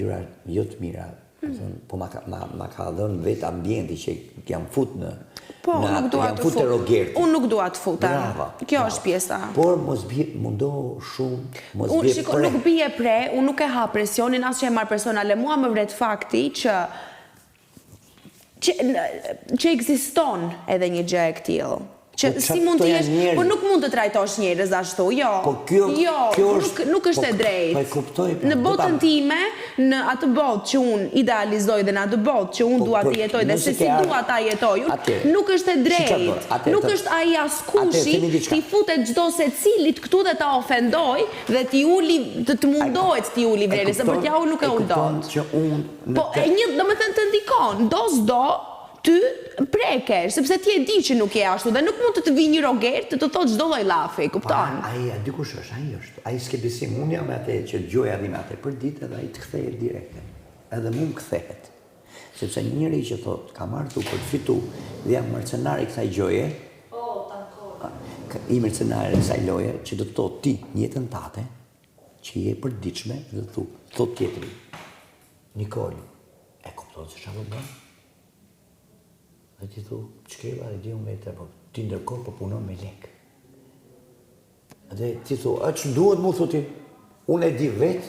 gjëra jo të mira, po ma ka dhënë vetë ambienti që jam fut në Po, nuk dua të fut. Unë nuk dua të futem. Kjo është pjesa. Por mos mundo shumë, mos bie pre. Nuk bie pre, unë nuk e ha presionin as që e marr personale. Mua më vret fakti që ekziston edhe një gjë e këtillë. Që si mund të jesh, por nuk mund të trajtosh njerëz ashtu, jo. Nuk është e drejtë. Në botën time, në atë botë që unë idealizoj dhe në atë botë që unë dua të jetoj dhe se si dua ta jetoj, nuk është e drejtë. Nuk është ai askushi t'i futet çdo secilit këtu dhe ta ofendoj dhe të mundohet t'i uli vlerën, se për t'ja ul nuk e ul dot. Po domethënë të ndikon, do s'do ty prekesh, sepse ti e di që nuk je ashtu dhe nuk mund të vi një roger të thotë çdo lloj llafi, kupton? Ai dikush është, ai është. Ai s'ke besim, unë jam atë që dëgjoj arrim atë për ditë dhe ai të kthehet direkt. Edhe mua më kthehet. Sepse njëri që thotë ka marrë tu për të fitu dhe jam mercenar i kësaj gjoje. I mercenar i kësaj loje që do të thotë ti në jetën tate që je përditshme dhe thotë tjetri. Nikol, e kupton se çfarë bën? Dhe ti thu, qkeva e di unë vetë, po ti ndërkohë po punon me lek. Dhe ti thu, që duhet mu, thu ti, unë e di vetë,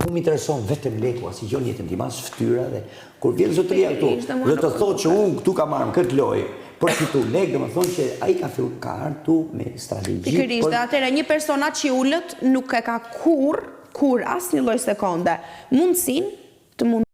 mu m'intereson vetëm leku, asë i gjon jetëm ti mas ftyra dhe, kur vjen zotëria këtu, dhe të thotë që unë këtu ka marrë këtë lojë, për fitu lek, dhe më thonë që ai ka artu me strategji. Pikërisht, dhe atëre, një personat që ullët nuk e ka kur as një lloj sekonde, mundësin të mund